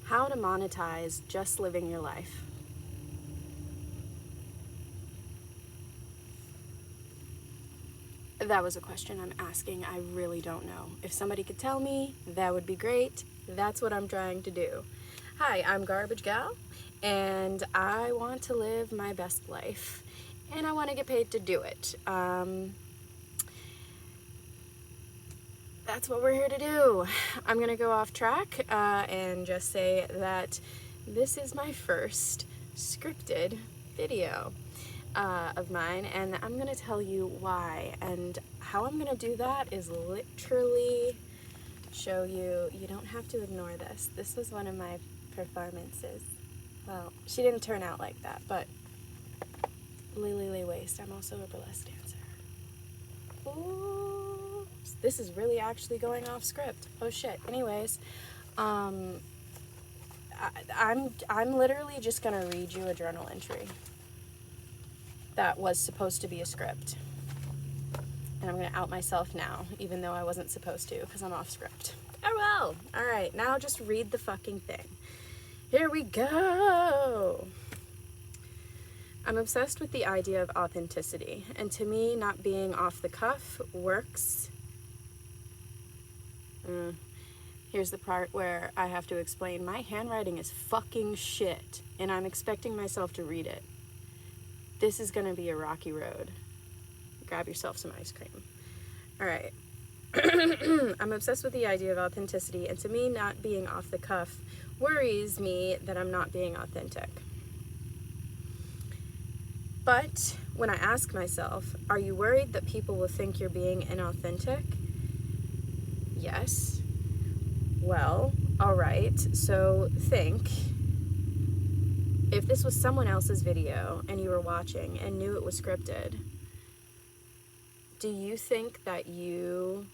How to monetize just living your life. That was a question I'm asking. I really don't know. If somebody could tell me, that would be great. That's what I'm trying to do. Hi, I'm Garbage Gal, and I want to live my best life, and I want to get paid to do it. That's what we're here to do. I'm gonna go off track and just say that this is my first scripted video of mine, and I'm gonna tell you why. And how I'm gonna do that is literally show you. You don't have to ignore this. This was one of my performances. Well, she didn't turn out like that, but Lily Waste. I'm also a burlesque dancer. Ooh. This is really actually going off script. Oh shit. Anyways, I'm literally just gonna read you a journal entry that was supposed to be a script, and I'm gonna out myself now, even though I wasn't supposed to, because I'm off script. Oh well. All right, now just read the fucking thing. Here we go. I'm obsessed with the idea of authenticity, and to me, not being off the cuff works. Here's the part where I have to explain my handwriting is fucking shit, and I'm expecting myself to read it. This is gonna be a rocky road. Grab yourself some ice cream. All right. I'm obsessed with the idea of authenticity, and to me, not being off the cuff worries me that I'm not being authentic. But when I ask myself, are you worried that people will think you're being inauthentic? Yes. Well, all right, so think, if this was someone else's video and you were watching and knew it was scripted, do you think that you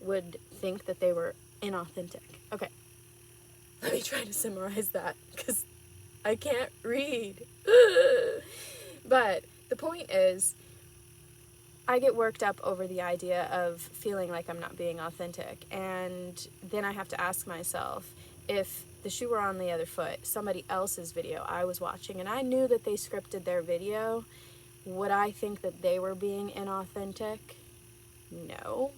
would think that they were inauthentic? Okay, let me try to summarize that, because I can't read. But the point is, I get worked up over the idea of feeling like I'm not being authentic, and then I have to ask myself, if the shoe were on the other foot, somebody else's video I was watching, and I knew that they scripted their video, would I think that they were being inauthentic? No,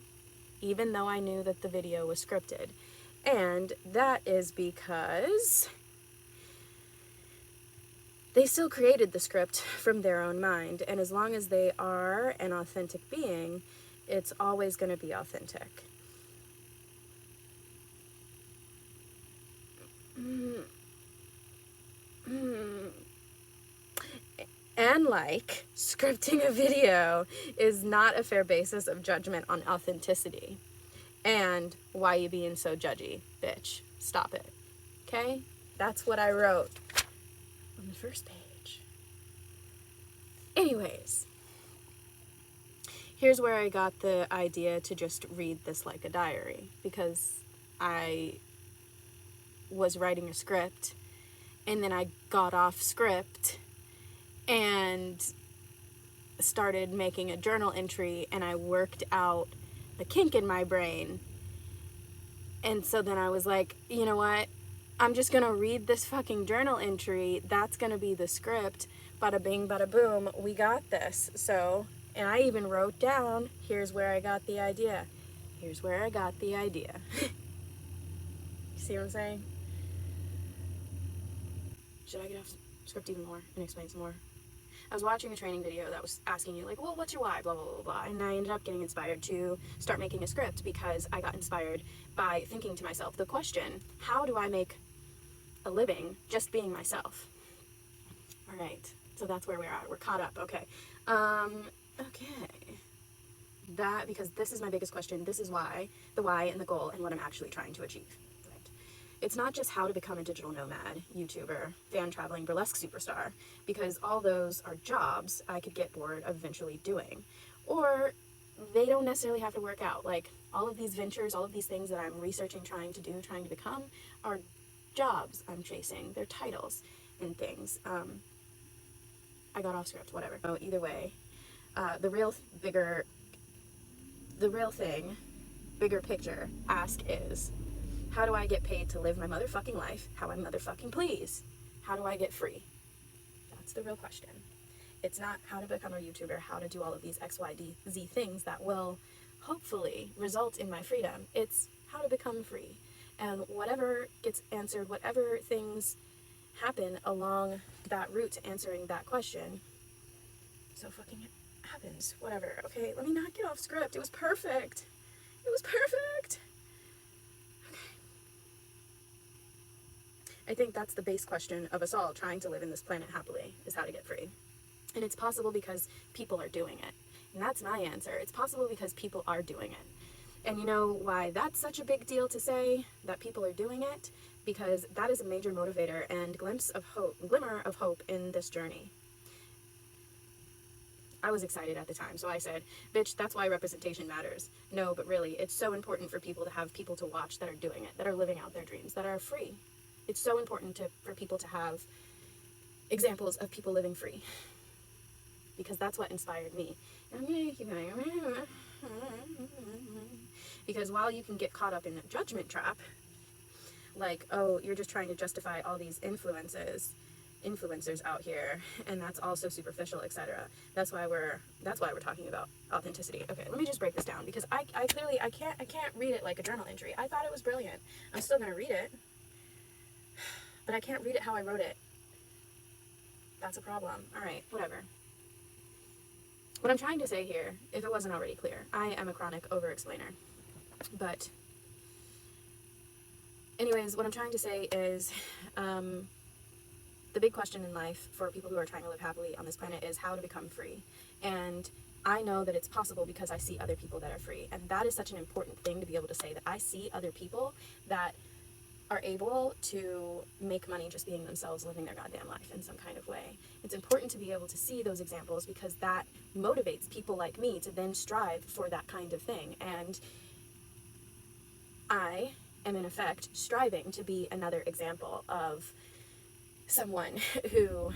even though I knew that the video was scripted. And that is because they still created the script from their own mind, and as long as they are an authentic being, it's always going to be authentic. And like, scripting a video is not a fair basis of judgment on authenticity. And why you being so judgy, bitch? Stop it. Okay? That's what I wrote on the first page. Anyways, here's where I got the idea to just read this like a diary, because I was writing a script and then I got off script and started making a journal entry, and I worked out the kink in my brain. And so then I was like, you know what? I'm just gonna read this fucking journal entry. That's gonna be the script. Bada bing, bada boom. We got this. So, and I even wrote down, here's where I got the idea. Here's where I got the idea. You see what I'm saying? Should I get off script even more and explain some more? I was watching a training video that was asking you, like, well, what's your why, blah, blah, blah, blah. And I ended up getting inspired to start making a script, because I got inspired by thinking to myself the question, how do I make a living just being myself? All right, so that's where we are. We're caught up. Okay. Okay. That, because this is my biggest question. This is why, the why and the goal and what I'm actually trying to achieve. It's not just how to become a digital nomad, YouTuber, fan traveling burlesque superstar, because all those are jobs I could get bored of eventually doing. Or they don't necessarily have to work out. Like, all of these ventures, all of these things that I'm researching, trying to do, trying to become, are jobs I'm chasing. They're titles and things. I got off script, whatever. So either way, the real thing, bigger picture, ask is, How do I get paid to live my motherfucking life how I motherfucking please? How do I get free? That's the real question. It's not how to become a YouTuber, how to do all of these X, Y, Z things that will hopefully result in my freedom. It's how to become free. And whatever gets answered, whatever things happen along that route to answering that question, so fucking it happens. Whatever. Okay, let me not get off script. It was perfect. It was perfect. I think that's the base question of us all trying to live in this planet happily, is how to get free. And it's possible because people are doing it. And that's my answer. It's possible because people are doing it. And you know why that's such a big deal to say, that people are doing it? Because that is a major motivator and glimmer of hope in this journey. I was excited at the time, so I said, bitch, that's why representation matters. No, but really, it's so important for people to have people to watch that are doing it, that are living out their dreams, that are free. It's so important for people to have examples of people living free, because that's what inspired me. And I'm gonna keep going. Because while you can get caught up in a judgment trap, like, oh, you're just trying to justify all these influencers out here, and that's all so superficial, etc. That's why we're talking about authenticity. Okay, let me just break this down, because I clearly can't read it like a journal entry. I thought it was brilliant. I'm still gonna read it, but I can't read it how I wrote it. That's a problem. All right, whatever. What I'm trying to say here, if it wasn't already clear, I am a chronic over-explainer. But anyways, what I'm trying to say is the big question in life for people who are trying to live happily on this planet is how to become free. And I know that it's possible because I see other people that are free. And that is such an important thing to be able to say, that I see other people that are able to make money just being themselves, living their goddamn life in some kind of way. It's important to be able to see those examples, because that motivates people like me to then strive for that kind of thing. And I am in effect striving to be another example of someone who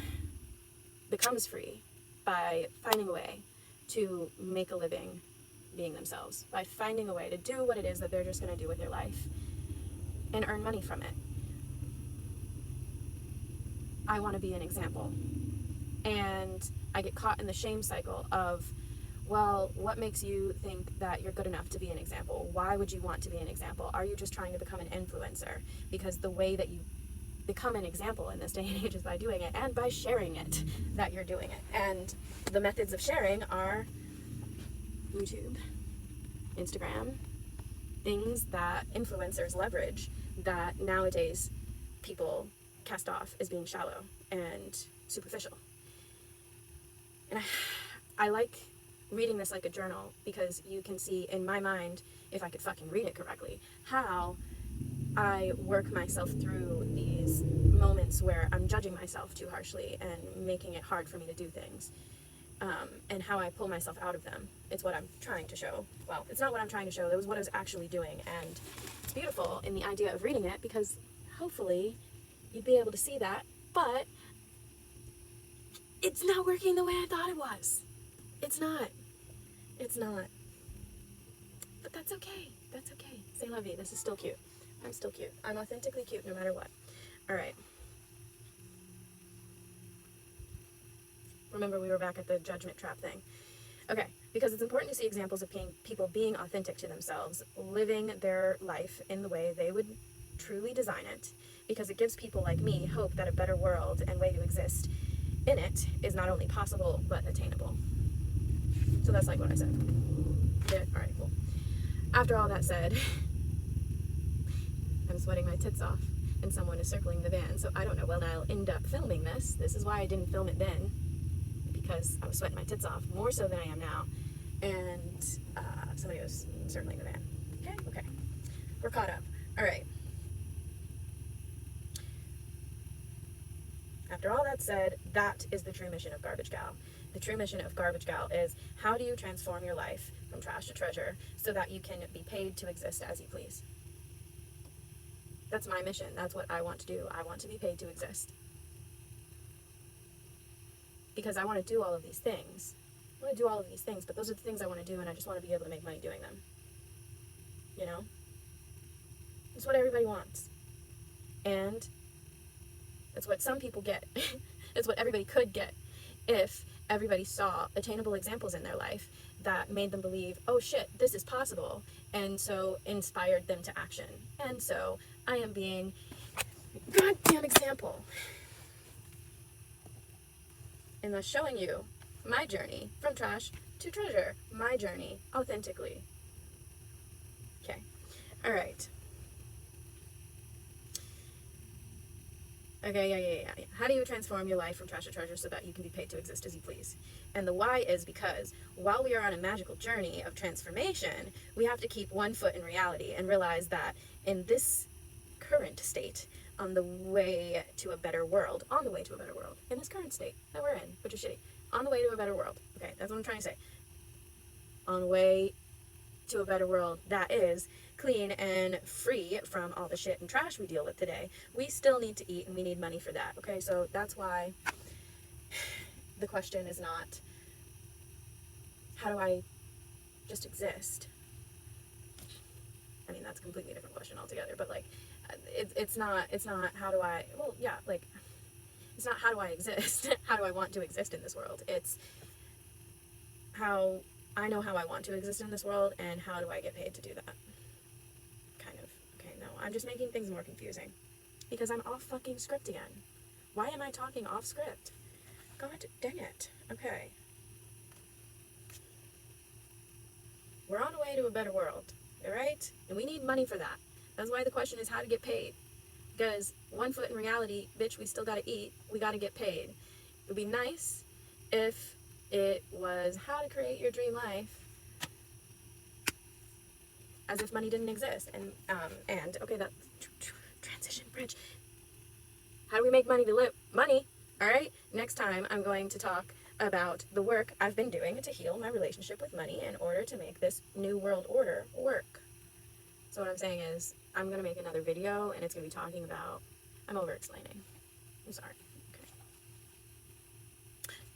becomes free by finding a way to make a living being themselves, by finding a way to do what it is that they're just going to do with their life and earn money from it. I want to be an example. And I get caught in the shame cycle of, well, what makes you think that you're good enough to be an example? Why would you want to be an example? Are you just trying to become an influencer? Because the way that you become an example in this day and age is by doing it, and by sharing it, that you're doing it. And the methods of sharing are YouTube, Instagram, things that influencers leverage that nowadays people cast off as being shallow and superficial. And I like reading this like a journal, because you can see in my mind, if I could fucking read it correctly, how I work myself through these moments where I'm judging myself too harshly and making it hard for me to do things, and how I pull myself out of them. It's what I'm trying to show. Well, it's not what I'm trying to show, it was what I was actually doing, and it's beautiful in the idea of reading it, because hopefully you'd be able to see that, but it's not working the way I thought it was. It's not. It's not. But that's okay. That's okay. Say lovey, this is still cute. I'm still cute. I'm authentically cute no matter what. All right. Remember, we were back at the judgment trap thing. Okay, because it's important to see examples of people being authentic to themselves, living their life in the way they would truly design it, because it gives people like me hope that a better world and way to exist in it is not only possible, but attainable. So that's like what I said. Yeah, all right, cool. After all that said, I'm sweating my tits off, and someone is circling the van, so I don't know when I'll end up filming this. This is why I didn't film it then, because I was sweating my tits off, more so than I am now, and somebody was circling the van. Okay, we're caught up. All right. After all that said, that is the true mission of Garbage Gal. The true mission of Garbage Gal is, how do you transform your life from trash to treasure so that you can be paid to exist as you please? That's my mission. That's what I want to do. I want to be paid to exist. Because I want to do all of these things. I want to do all of these things, but those are the things I want to do, and I just want to be able to make money doing them. You know? It's what everybody wants. And that's what some people get. It's what everybody could get if everybody saw attainable examples in their life that made them believe, oh shit, this is possible, and so inspired them to action. And so I am being a goddamn example, and thus showing you my journey from trash to treasure, my journey authentically. Okay, all right. Okay, yeah. How do you transform your life from trash to treasure so that you can be paid to exist as you please? And the why is because while we are on a magical journey of transformation, we have to keep one foot in reality and realize that in this current state, on the way to a better world, in this current state that we're in, which is shitty, on the way to a better world. Okay, that's what I'm trying to say. On the way to a better world that is clean and free from all the shit and trash we deal with today, we still need to eat and we need money for that. Okay, so that's why the question is not, how do I just exist? I mean, that's a completely different question altogether, but like, it's not how do I, well, yeah, like, it's not how do I exist, how do I want to exist in this world, it's how I know how I want to exist in this world, and how do I get paid to do that? Kind of. Okay, no, I'm just making things more confusing. Because I'm off fucking script again. Why am I talking off script? God dang it. Okay. We're on the way to a better world, alright? And we need money for that. That's why the question is how to get paid. Because one foot in reality, bitch, we still gotta eat. We gotta get paid. It would be nice if it was how to create your dream life as if money didn't exist. And okay, that transition bridge. How do we make money to live? Money, all right? Next time, I'm going to talk about the work I've been doing to heal my relationship with money in order to make this new world order work. So what I'm saying is, I'm going to make another video, and it's going to be talking about, I'm over-explaining. I'm sorry. Okay.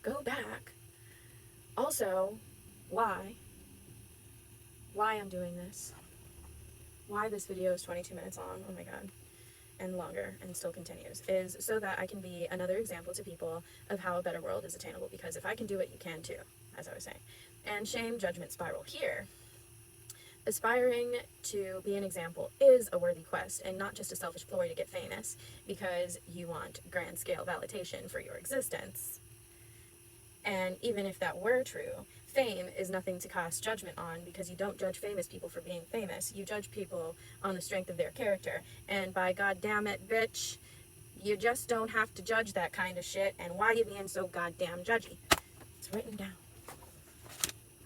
Go back. Also, why I'm doing this, why this video is 22 minutes long, oh my god, and longer, and still continues, is so that I can be another example to people of how a better world is attainable, because if I can do it, you can too, as I was saying. And shame, judgment, spiral. Here, aspiring to be an example is a worthy quest, and not just a selfish ploy to get famous, because you want grand scale validation for your existence. And even if that were true, fame is nothing to cast judgment on, because you don't judge famous people for being famous. You judge people on the strength of their character. And by goddamn it, bitch, you just don't have to judge that kind of shit. And why are you being so goddamn judgy? It's written down.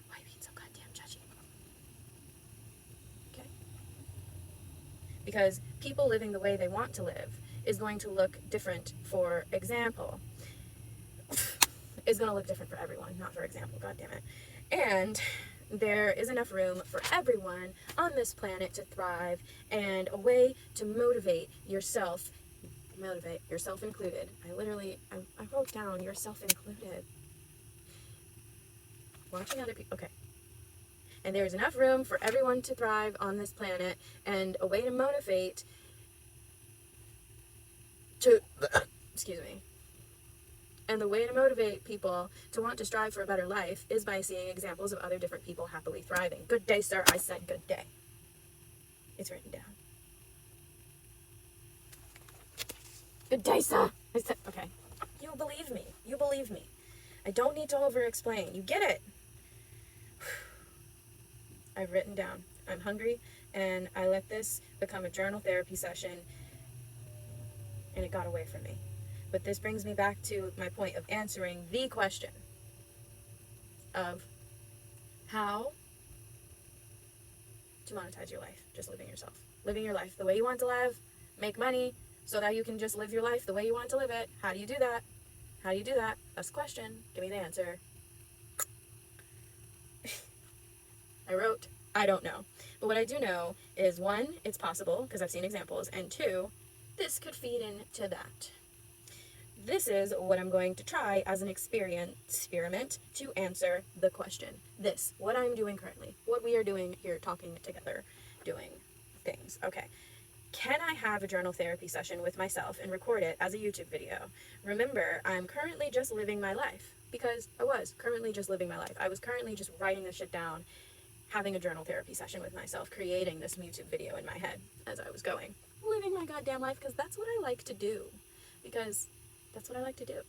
Why are you being so goddamn judgy? Okay? Because people living the way they want to live is going to look different. For example, is going to look different for everyone, not for example, god damn it. And there is enough room for everyone on this planet to thrive, and a way to motivate yourself included. I wrote down yourself included. Watching other people, okay. And there's enough room for everyone to thrive on this planet, and a way to motivate excuse me. And the way to motivate people to want to strive for a better life is by seeing examples of other different people happily thriving. Good day, sir. I said good day. It's written down. Good day, sir. I said, okay. You believe me. You believe me. I don't need to over-explain. You get it. I've written down. I'm hungry, and I let this become a journal therapy session, and it got away from me. But this brings me back to my point of answering the question of how to monetize your life. Just living yourself. Living your life the way you want to live. Make money so that you can just live your life the way you want to live it. How do you do that? How do you do that? That's the question. Give me the answer. I wrote, I don't know. But what I do know is, one, it's possible because I've seen examples, and two, this could feed into that. This is what I'm going to try as an experiment to answer the question. This, what I'm doing currently, what we are doing here, talking together, doing things. Okay. Can I have a journal therapy session with myself and record it as a YouTube video? Remember, I'm currently just living my life, because I was currently just living my life. I was currently just writing this shit down, having a journal therapy session with myself, creating this YouTube video in my head as I was going, living my goddamn life, because that's what I like to do. Because that's what I like to do.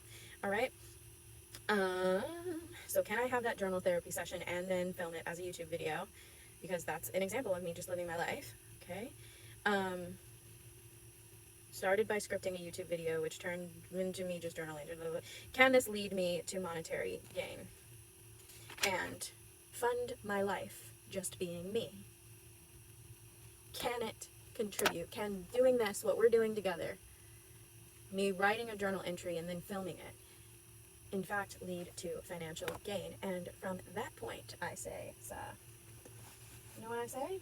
All right. So can I have that journal therapy session and then film it as a YouTube video? Because that's an example of me just living my life. Okay. Started by scripting a YouTube video, which turned into me just journaling. Can this lead me to monetary gain and fund my life just being me? Can it contribute? Can doing this, what we're doing together, me writing a journal entry and then filming it, in fact, lead to financial gain? And from that point, I say, you know what I say?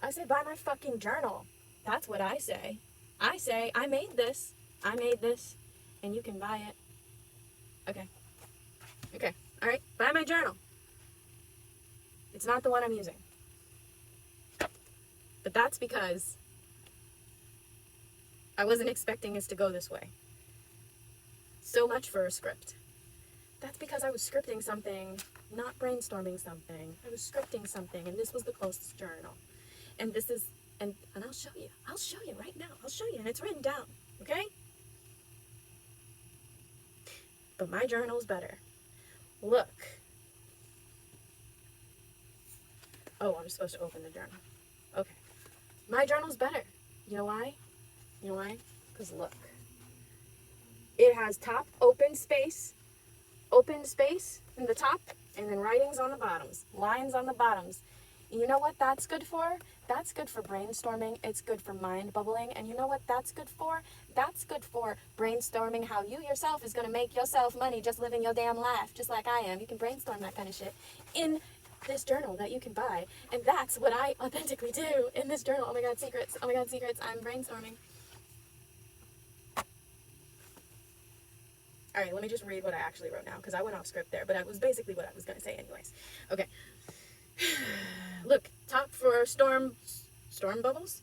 I say, buy my fucking journal. That's what I say. I say, I made this, and you can buy it. Okay, all right, buy my journal. It's not the one I'm using. But that's because I wasn't expecting us to go this way. So much for a script. That's because I was scripting something, not brainstorming something. I was scripting something, and this was the closest journal. And this is, and I'll show you. I'll show you right now. I'll show you, and it's written down, okay? But my journal's better. Look. Oh, I'm supposed to open the journal. Okay. My journal's better. You know why? Because look. It has top open space in the top, and then writings on the bottoms, lines on the bottoms. You know what that's good for? That's good for brainstorming. It's good for mind bubbling. And you know what that's good for? That's good for brainstorming how you yourself is going to make yourself money just living your damn life, just like I am. You can brainstorm that kind of shit in this journal that you can buy. And that's what I authentically do in this journal. Oh my God, secrets. Oh my God, secrets. I'm brainstorming. All right, let me just read what I actually wrote now, because I went off script there, but that was basically what I was going to say anyways. Okay. Look, top for storm bubbles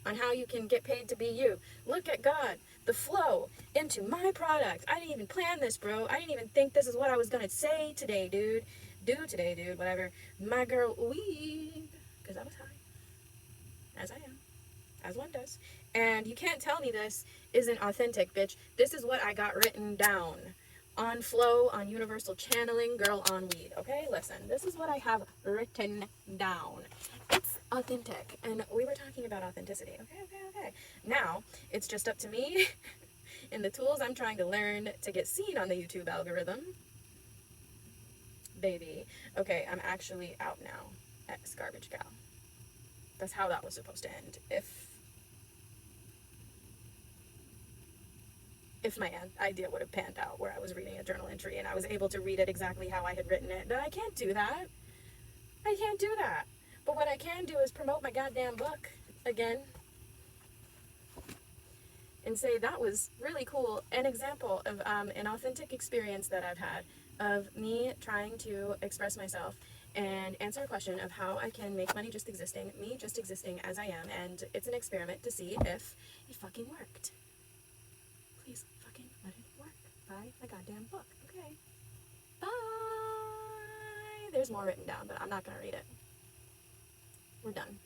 on how you can get paid to be you. Look at God, the flow into my product. I didn't even plan this, bro. I didn't even think this is what I was going to say today, dude. Whatever. My girl, weed, because I was high, as I am, as one does. And you can't tell me this isn't authentic, bitch. This is what I got written down. On flow, on universal channeling, girl on weed. Okay, listen, this is what I have written down. It's authentic. And we were talking about authenticity. Okay. Now, it's just up to me and the tools I'm trying to learn to get seen on the YouTube algorithm. Baby. Okay, I'm actually out now. Ex garbage gal. That's how that was supposed to end. If my idea would have panned out, where I was reading a journal entry and I was able to read it exactly how I had written it. But I can't do that. But what I can do is promote my goddamn book again and say that was really cool. An example of an authentic experience that I've had of me trying to express myself and answer a question of how I can make money just existing, me just existing as I am. And it's an experiment to see if it fucking worked. Please fucking let it work. Buy a goddamn book. Okay. Bye. There's more written down, but I'm not going to read it. We're done.